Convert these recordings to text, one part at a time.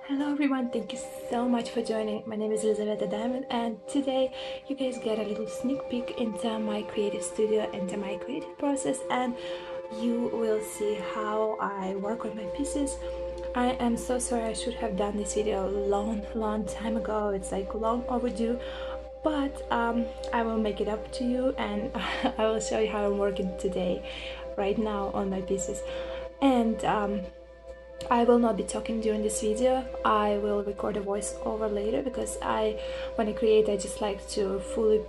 Hello everyone, thank you so much for joining. My name is Elizabeth Dymond, and today you guys get a little sneak peek into my creative studio, into my creative process, and you will see how I work on my pieces. I am so sorry, I should have done this video a long time ago. It's like long overdue, but I will make it up to you, and I will show you how I'm working today, right now, on my pieces. And I will not be talking during this video. I will record a voice over later because when I create, I just like to fully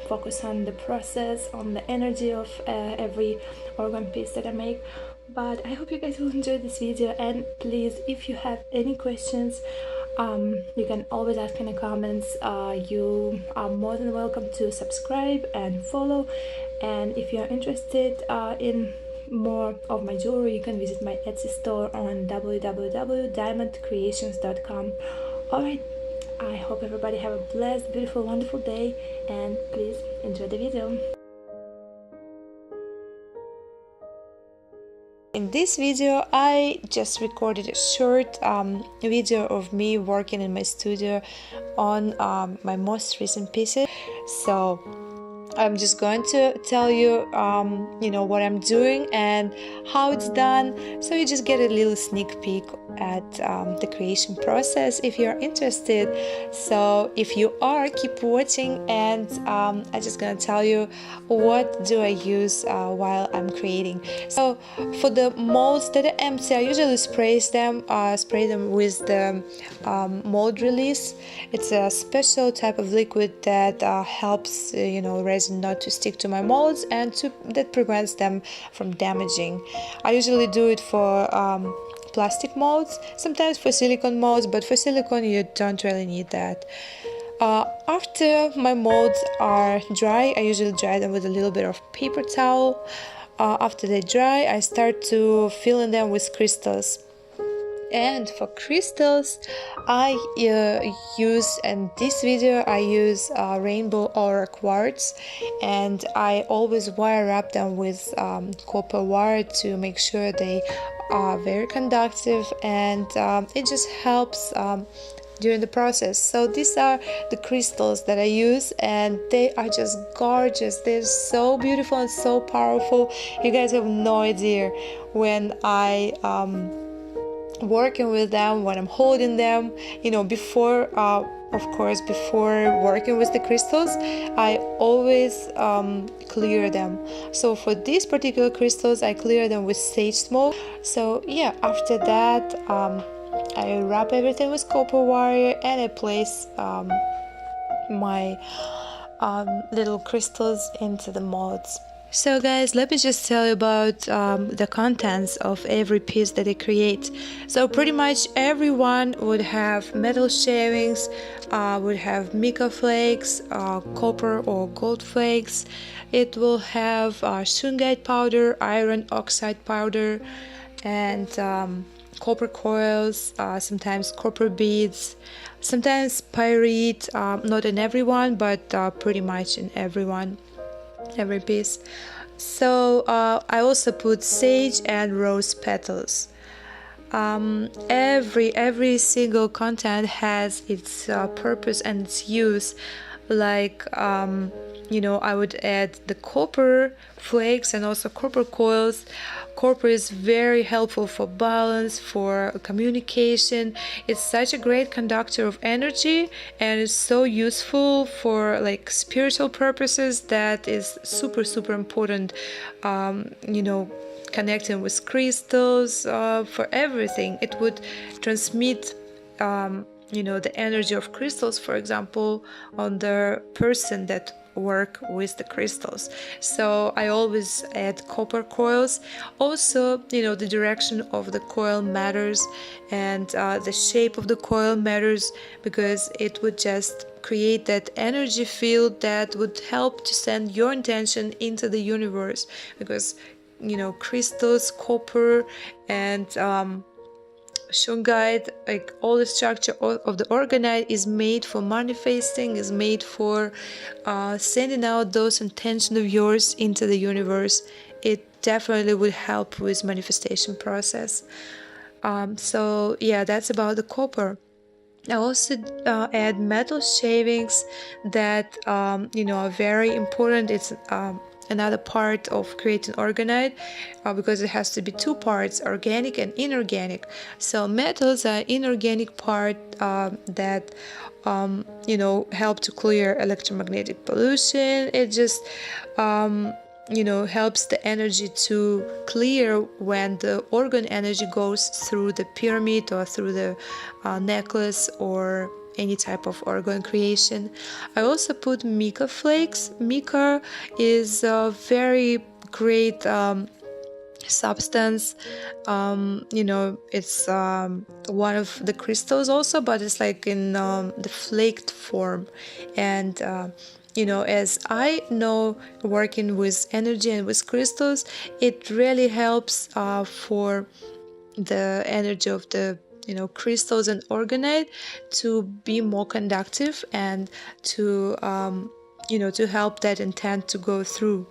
focus on the process, on the energy of every organ piece that I make. But I hope you guys will enjoy this video, and please, if you have any questions, you can always ask in the comments. You are more than welcome to subscribe and follow, and if you are interested in more of my jewelry, you can visit my Etsy store on www.dymondcreations.com. Alright, I hope everybody have a blessed, beautiful, wonderful day, and please enjoy the video. In this video, I just recorded a short video of me working in my studio on my most recent pieces. So I'm just going to tell you, what I'm doing and how it's done, so you just get a little sneak peek at the creation process if you're interested. So if you are, keep watching, and I'm just gonna tell you what do I use while I'm creating. So for the molds that are empty, I usually spray them with the mold release. It's a special type of liquid that helps resin not to stick to my molds, and that prevents them from damaging. I usually do it for plastic molds, sometimes for silicone molds, but for silicone you don't really need that. After my molds are dry, I usually dry them with a little bit of paper towel. After they dry, I start to fill in them with crystals. And for crystals, I use, in this video I use rainbow aura quartz, and I always wire wrap them with copper wire to make sure they are very conductive, and it just helps during the process. So these are the crystals that I use, and they are just gorgeous. They're so beautiful and so powerful. You guys have no idea when I working with them, when I'm holding them, before of course, before working with the crystals, I always clear them. So for these particular crystals, I clear them with sage smoke. So yeah, after that, I wrap everything with copper wire, and I place my little crystals into the molds. So guys, let me just tell you about the contents of every piece that I create. So pretty much everyone would have metal shavings, would have mica flakes, copper or gold flakes. It will have shungite powder, iron oxide powder, and copper coils, sometimes copper beads, sometimes pyrite, not in everyone, but pretty much in every piece. So I also put sage and rose petals. Every single content has its purpose and its use. Like I would add the copper flakes and also copper coils. Copper is very helpful for balance, for communication. It's such a great conductor of energy, and it's so useful for like spiritual purposes. That is super important. Connecting with crystals, for everything. It would transmit the energy of crystals, for example, on the person that work with the crystals. So I always add copper coils. Also, the direction of the coil matters, and the shape of the coil matters, because it would just create that energy field that would help to send your intention into the universe. Because crystals, copper, and shungite, like all the structure of the orgonite, is made for manifesting, is made for sending out those intentions of yours into the universe. It definitely will help with manifestation process. So yeah, that's about the copper. I also add metal shavings that are very important. It's another part of creating orgonite because it has to be two parts, organic and inorganic. So metals are inorganic part that help to clear electromagnetic pollution. It just helps the energy to clear when the orgone energy goes through the pyramid or through the necklace or any type of orgone creation. I also put mica flakes. Mica is a very great substance. It's one of the crystals also, but it's like in the flaked form. And as I know, working with energy and with crystals, it really helps for the energy of the crystals and orgonite to be more conductive and to to help that intent to go through.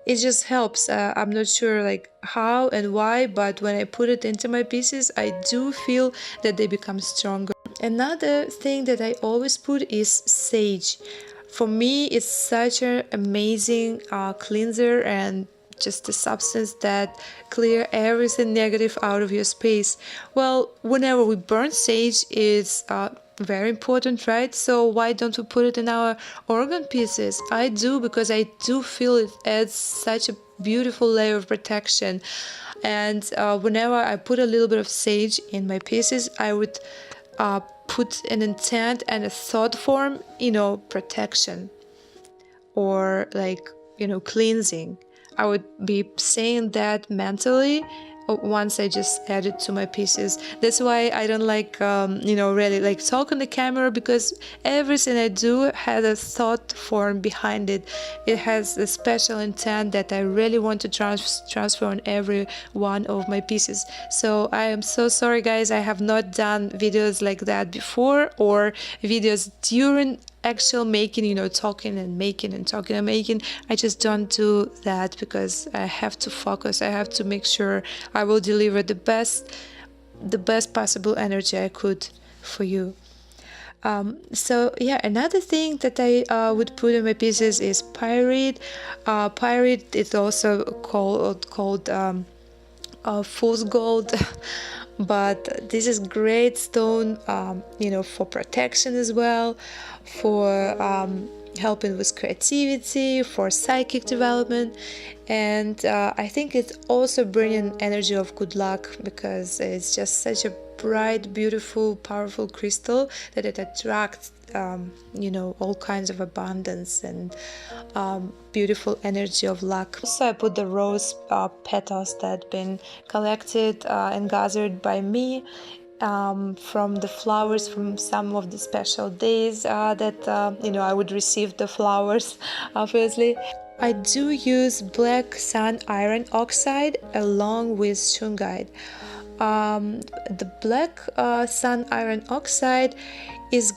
It just helps. I'm not sure like how and why, but when I put it into my pieces, I do feel that they become stronger. Another thing that I always put is sage. For me, it's such an amazing cleanser and just a substance that clear everything negative out of your space. Well, whenever we burn sage, it's very important, right? So why don't we put it in our organ pieces? I do, because I do feel it adds such a beautiful layer of protection. And whenever I put a little bit of sage in my pieces, I would put an intent and a thought form, protection or like, cleansing. I would be saying that mentally once I just add it to my pieces. That's why I don't like, really like talk on the camera, because everything I do has a thought form behind it. It has a special intent that I really want to transfer on every one of my pieces. So I am so sorry, guys. I have not done videos like that before, or videos during actual making, talking and making and talking and making. I just don't do that because I have to focus. I have to make sure I will deliver the best possible energy I could for you. So yeah, another thing that I would put in my pieces is pyrite. Pyrite is also called fool's gold. But this is great stone, for protection as well, for helping with creativity, for psychic development. And I think it's also bringing energy of good luck, because it's just such a bright, beautiful, powerful crystal that it attracts all kinds of abundance and beautiful energy of luck. Also, I put the rose petals that been collected and gathered by me from the flowers from some of the special days that I would receive the flowers. Obviously, I do use black sun iron oxide along with shungite. The black sun iron oxide is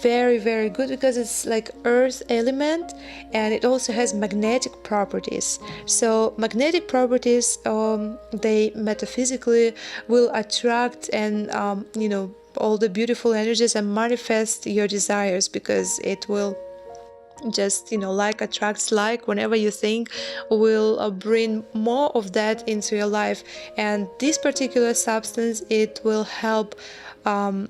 very good because it's like earth element, and it also has magnetic properties. So magnetic properties, they metaphysically will attract and all the beautiful energies and manifest your desires, because it will just like attracts like. Whenever you think, will bring more of that into your life. And this particular substance, it will help to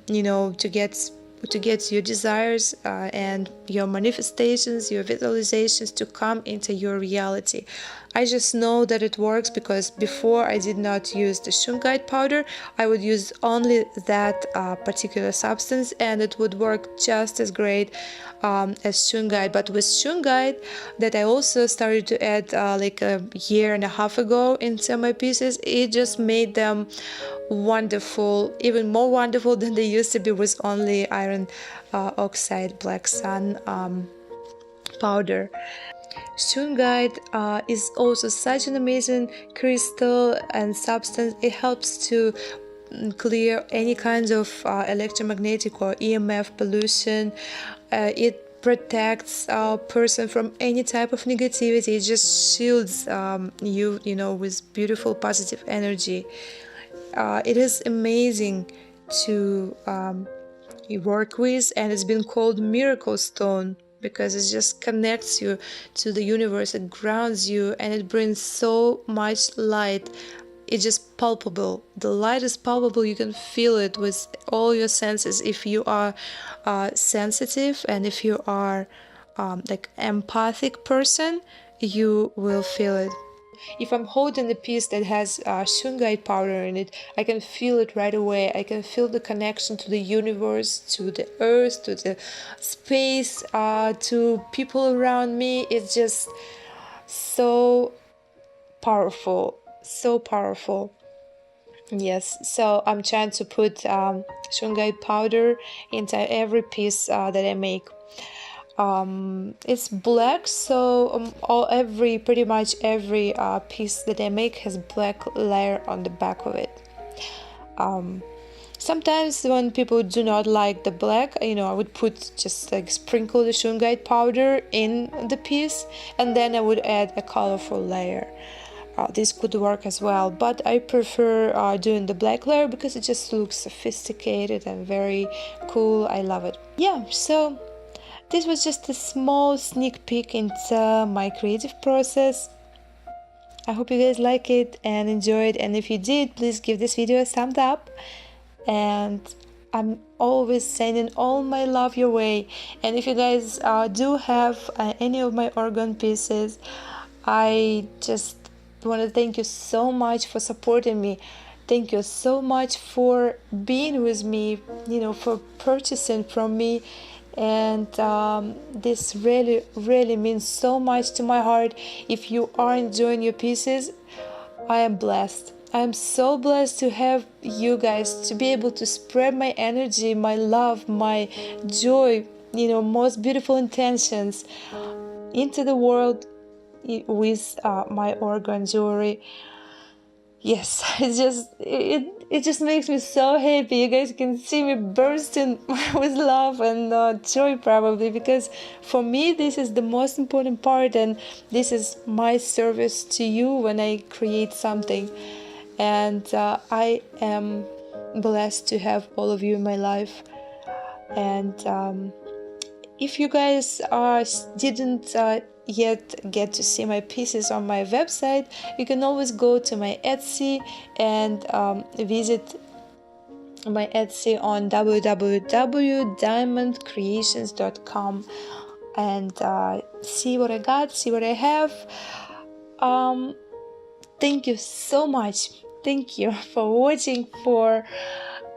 get your desires and your manifestations, your visualizations to come into your reality. I just know that it works because before I did not use the shungite powder. I would use only that particular substance, and it would work just as great as shungite. But with shungite, that I also started to add like a year and a half ago into my pieces, it just made them wonderful, even more wonderful than they used to be with only iron oxide black sun powder. Shungite is also such an amazing crystal and substance. It helps to clear any kinds of electromagnetic or EMF pollution. It protects a person from any type of negativity. It just shields you with beautiful positive energy. it is amazing to work with, and it's been called miracle stone because it just connects you to the universe, it grounds you, and it brings so much light. It's just palpable. The light is palpable. You can feel it with all your senses. If you are sensitive and if you are like empathic person, you will feel it. If I'm holding a piece that has shungite powder in it, I can feel it right away. I can feel the connection to the universe, to the earth, to the space, to people around me. It's just so powerful, so powerful. Yes, so I'm trying to put shungite powder into every piece that I make. It's black, so pretty much every piece that I make has black layer on the back of it. Sometimes when people do not like the black, I would put just like sprinkle the shungite powder in the piece, and then I would add a colorful layer. This could work as well, but I prefer doing the black layer because it just looks sophisticated and very cool. I love it. Yeah, so this was just a small sneak peek into my creative process. I hope you guys like it and enjoyed, and if you did, please give this video a thumbs up. And I'm always sending all my love your way. And if you guys do have any of my organ pieces, I just want to thank you so much for supporting me. Thank you so much for being with me, for purchasing from me. And this really means so much to my heart. If you are enjoying your pieces, I am blessed. I am so blessed to have you guys, to be able to spread my energy, my love, my joy, most beautiful intentions into the world with my organ jewelry. Yes, it just makes me so happy. You guys can see me bursting with love and joy, probably, because for me this is the most important part, and this is my service to you when I create something. And I am blessed to have all of you in my life. And if you guys didn't yet get to see my pieces on my website, you can always go to my Etsy and visit my Etsy on www.dymondcreations.com and see what I got, see what I have. Thank you so much. Thank you for watching, for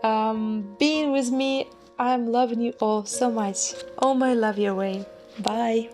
being with me. I'm loving you all so much. All my love your way. Bye.